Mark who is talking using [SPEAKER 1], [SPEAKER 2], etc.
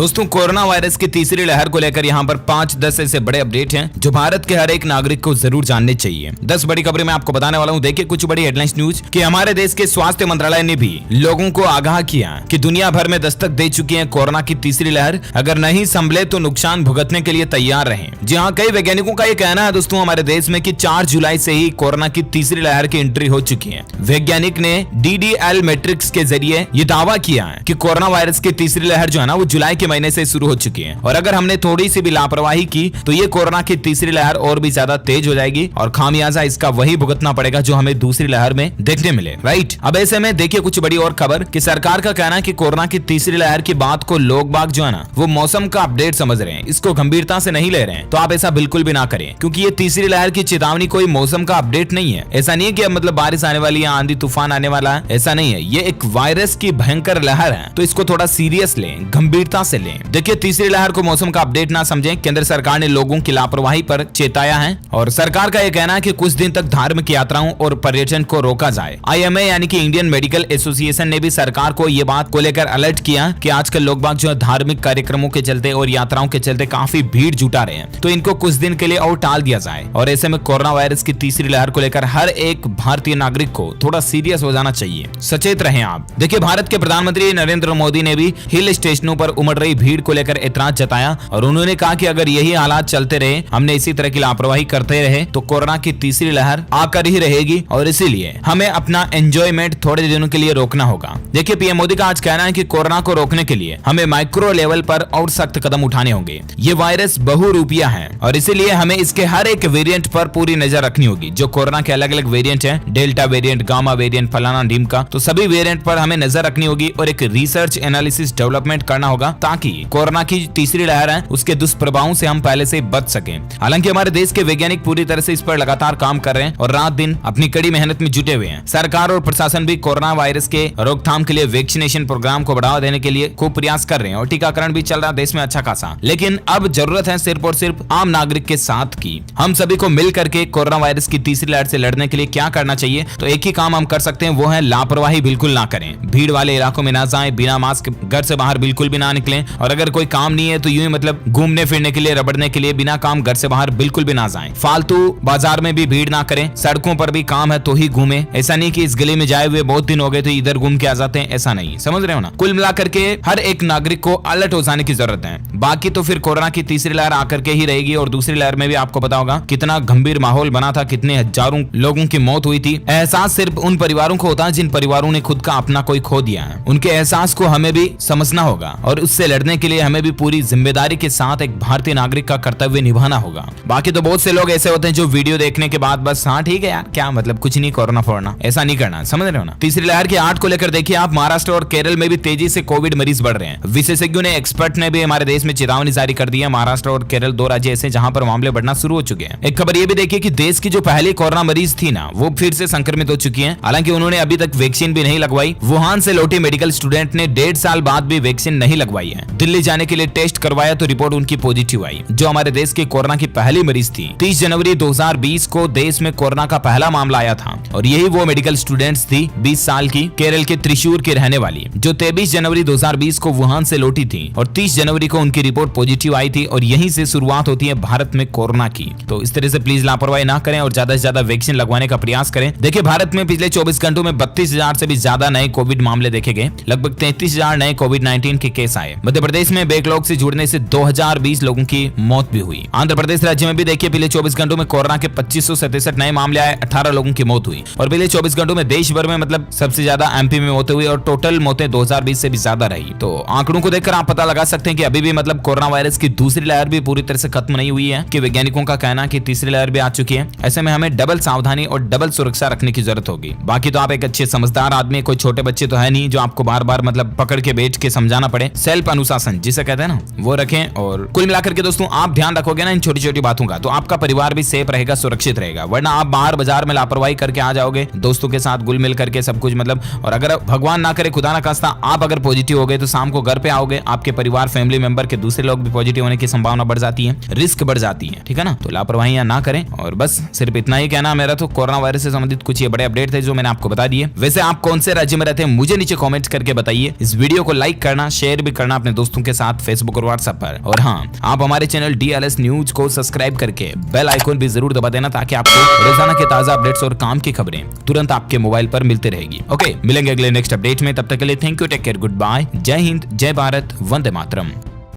[SPEAKER 1] दोस्तों, corona virus की तीसरी लहर को लेकर यहाँ पर 5-10 ऐसे बड़े अपडेट हैं जो भारत के हर एक नागरिक को जरूर जानने चाहिए। 10 बड़ी खबरें मैं आपको बताने वाला हूँ। देखिए कुछ बड़ी हेडलाइंस न्यूज कि हमारे देश के स्वास्थ्य मंत्रालय ने भी लोगों को आगाह किया कि दुनिया भर में दस्तक दे चुकी है कोरोना की तीसरी लहर। अगर नहीं संभले तो नुकसान भुगतने के लिए तैयार रहें। जी हाँ, कई वैज्ञानिकों का ये कहना है दोस्तों हमारे देश में कि 4 जुलाई से ही कोरोना की तीसरी लहर की एंट्री हो चुकी है। वैज्ञानिक ने DDL मैट्रिक्स के जरिए ये दावा किया है कि कोरोना वायरस की तीसरी लहर जो है ना वो जुलाई के महीने से शुरू हो चुकी है और अगर हमने थोड़ी सी भी लापरवाही की तो ये कोरोना की तीसरी लहर और भी ज्यादा तेज हो जाएगी और खामियाजा इसका वही भुगतना पड़ेगा जो हमें दूसरी लहर में देखने मिले। राइट, अब ऐसे में देखिए कुछ बड़ी और खबर कि सरकार का कहना है कि कोरोना की तीसरी लहर की बात को लोग बाग जो है ना वो मौसम का अपडेट समझ रहे हैं, इसको गंभीरता से नहीं ले रहे हैं। तो आप ऐसा बिल्कुल भी ना करें क्योंकि ये तीसरी लहर की चेतावनी कोई मौसम का अपडेट नहीं है। ऐसा नहीं है कि अब मतलब बारिश आने वाली है, आंधी तूफान आने वाला है, ऐसा नहीं है। ये एक वायरस की भयंकर लहर है तो इसको थोड़ा सीरियस लें, गंभीरता से लें। देखिए तीसरी लहर को मौसम का अपडेट ना समझें। केंद्र सरकार ने लोगों की लापरवाही पर चेताया है और सरकार का यह कहना है कि कुछ दिन तक धार्मिक यात्राओं और पर्यटन को रोका जाए। IMA यानी कि इंडियन मेडिकल एसोसिएशन ने भी सरकार को ये बात को लेकर अलर्ट किया कि आजकल लोग बाग जो है धार्मिक कार्यक्रमों के चलते और यात्राओं के चलते काफी भीड़ जुटा रहे हैं तो इनको कुछ दिन के लिए और टाल दिया जाए। और ऐसे में कोरोना वायरस की तीसरी लहर को लेकर हर एक भारतीय नागरिक को थोड़ा सीरियस हो जाना चाहिए, सचेत रहें आप। देखिए भारत के प्रधानमंत्री नरेंद्र मोदी ने भी हिल स्टेशनों पर उमड़ रही भीड़ को लेकर एतराज जताया और उन्होंने कहा कि अगर यही हालात चलते रहे, हमने इसी तरह की लापरवाही करते रहे तो कोरोना की तीसरी लहर आकर ही रहेगी और इसीलिए हमें अपना एंजॉयमेंट थोड़े दिनों के लिए रोकना होगा। देखिए पीएम मोदी का आज कहना है कि कोरोना को रोकने के लिए हमें माइक्रो लेवल पर और सख्त कदम उठाने होंगे। ये वायरस बहुरूपिया है और इसीलिए हमें इसके हर एक वेरिएंट पर पूरी नजर रखनी होगी। जो कोरोना के अलग अलग वेरिएंट हैं, डेल्टा वेरिएंट, गामा वेरिएंट, फलाना ढीमका, तो सभी वेरिएंट पर हमें नजर रखनी होगी और एक रिसर्च एनालिसिस डेवलपमेंट करना होगा ताकि कोरोना की तीसरी लहर है उसके दुष्प्रभावों से हम पहले से बच सकें। हालांकि हमारे देश के वैज्ञानिक पूरी तरह से इस पर लगातार काम कर रहे हैं और रात दिन अपनी कड़ी मेहनत में जुटे हुए हैं। सरकार और प्रशासन भी कोरोना वायरस के रोकथाम के लिए वैक्सीनेशन प्रोग्राम को बढ़ावा देने के लिए खूब प्रयास कर रहे हैं और टीकाकरण भी चल रहा है देश में अच्छा खासा। लेकिन अब जरूरत है सिर्फ और सिर्फ आम नागरिक के साथ की। हम सभी को मिल करके कोरोना वायरस की तीसरी लहर से लड़ने के लिए क्या करना चाहिए, तो एक ही काम हम कर सकते हैं, वो है लापरवाही बिल्कुल ना करें। भीड़ वाले इलाकों में ना जाएं, बिना मास्क घर से बाहर बिल्कुल भी ना निकलें और अगर कोई काम नहीं है तो यूं ही मतलब घूमने फिरने के लिए, रबड़ने के लिए बिना काम घर से बाहर बिल्कुल भी ना जाएं। फालतू बाजार में भी भीड़ ना करें, सड़कों पर भी काम है तो ही घूमें। ऐसा नहीं कि इस गली में जाए हुए बहुत दिन हो गए तो इधर घूम के आ जाते हैं, ऐसा नहीं, समझ रहे हो ना। कुल मिलाकर के हर एक नागरिक को अलर्ट हो जाने की जरूरत है। बाकी तो फिर कोरोना की तीसरी लहर आकर के ही रहेगी और दूसरी लहर में भी आपको पता होगा कितना गंभीर माहौल बना था, कितने हजारों लोगों की मौत हुई थी। एहसास सिर्फ उन परिवारों को होता है जिन परिवारों ने खुद का अपना कोई खो दिया है। उनके एहसास को हमें भी समझना होगा और उससे लड़ने के लिए हमें भी पूरी जिम्मेदारी के साथ एक भारतीय नागरिक का कर्तव्य निभाना होगा। बाकी तो बहुत से लोग ऐसे होते हैं जो वीडियो देखने के बाद बस हाँ ठीक है यार, क्या मतलब कुछ नहीं, कोरोना फोड़ना, ऐसा नहीं करना, समझ रहे हो ना। तीसरी लहर की आठ को लेकर देखिए आप, महाराष्ट्र और केरल में भी तेजी से कोविड मरीज बढ़ रहे हैं। विशेषज्ञों ने, एक्सपर्ट ने भी हमारे देश में चेतावनी जारी कर दी है। महाराष्ट्र और केरल 2 राज्य ऐसे जहां पर मामले बढ़ना शुरू हो चुके हैं। एक खबर ये भी देखिए कि देश की जो पहली कोरोना मरीज थी ना वो फिर से संक्रमित हो चुकी है। हालांकि उन्होंने अभी तक वैक्सीन भी नहीं लगवाई। वुहान से लौटे मेडिकल स्टूडेंट ने 1.5 साल बाद भी वैक्सीन नहीं लगवाई है। दिल्ली जाने के लिए टेस्ट करवाया तो रिपोर्ट उनकी पॉजिटिव आई। जो हमारे देश की कोरोना की पहली मरीज थी, 30 जनवरी 2020 को देश में कोरोना का पहला मामला आया था और यही वो मेडिकल स्टूडेंट्स थी, 20 साल की, केरल के त्रिशूर की रहने वाली, जो 23 जनवरी 2020 को वुहान से लौटी थी और 30 जनवरी को उनकी रिपोर्ट पॉजिटिव आई थी और यहीं से शुरुआत होती है भारत में कोरोना की। तो इस तरह से प्लीज लापरवाही ना करें और ज्यादा से ज्यादा वैक्सीन लगवाने का प्रयास करें। देखिए भारत में पिछले 24 घंटों में 32,000 से भी ज्यादा नए कोविड मामले देखे गए। लगभग 33,000 नए कोविड-19 के केस आए। मध्य प्रदेश में बैकलॉग से जुड़ने से 2020 लोगों की मौत भी हुई। आंध्र प्रदेश राज्य में भी देखिए पिछले 24 घंटों में कोरोना के 2567 नए मामले आए, 18 लोगों की मौत हुई और पिछले 24 घंटों में देश भर में मतलब सबसे ज्यादा MP में मौतें हुई और टोटल मौतें 2020 से भी ज्यादा रही। तो आंकड़ों को देखकर आप पता लगा सकते हैं कि अभी भी मतलब कोरोना वायरस की दूसरी लहर भी पूरी तरह से खत्म नहीं हुई है, कि वैज्ञानिकों का कहना है कि तीसरी लहर भी आ चुकी है। ऐसे में हमें डबल सावधानी और डबल सुरक्षा रखने की जरूरत होगी। बाकी तो आप एक अच्छे समझदार आदमी, कोई छोटे बच्चे तो है नहीं जो आपको बार बार मतलब पकड़ के बैठ के समझाना पड़े। सेल्फ अनुशासन जिसे कहते हैं ना, वो रखें। और कुल मिलाकर के दोस्तों आप ध्यान रखोगे ना इन छोटी छोटी बातों का तो आपका परिवार भी सेफ रहेगा, सुरक्षित रहेगा। वरना आप बाहर बाजार में लापरवाही करके आ जाओगे, दोस्तों के साथ घुल मिल करके सब कुछ मतलब, और अगर भगवान ना करे, खुदा ना खास्ता, आप अगर पॉजिटिव हो गए तो शाम को घर पे आओगे, आपके परिवार फैमिली मेंबर के दूसरे लोग भी पॉजिटिव होने की संभावना बढ़ जाती है, रिस्क बढ़ जाती है। ठीक है ना, तो लापरवाही ना करें। और बस सिर्फ इतना ही कहना मेरा तो कोरोना वायरस से संबंधित कुछ ये बड़े अपडेट थे जो मैंने आपको बता दिए। वैसे आप कौन से राज्य में रहते हैं मुझे नीचे कमेंट करके बताइए। इस वीडियो को लाइक करना, शेयर भी करना अपने दोस्तों के साथ फेसबुक और व्हाट्सएप पर। और हाँ, आप हमारे चैनल DLS न्यूज को सब्सक्राइब करके बेल आइकन भी जरूर दबा देना, ताकि आपको रोजाना के ताजा अपडेट्स और काम की खबरें तुरंत आपके मोबाइल पर मिलती रहेगी। ओके, मिलेंगे अगले नेक्स्ट अपडेट में, तब तक के लिए thank you, take care, good bye, जय हिंद, जय भारत, वंदे मातरम।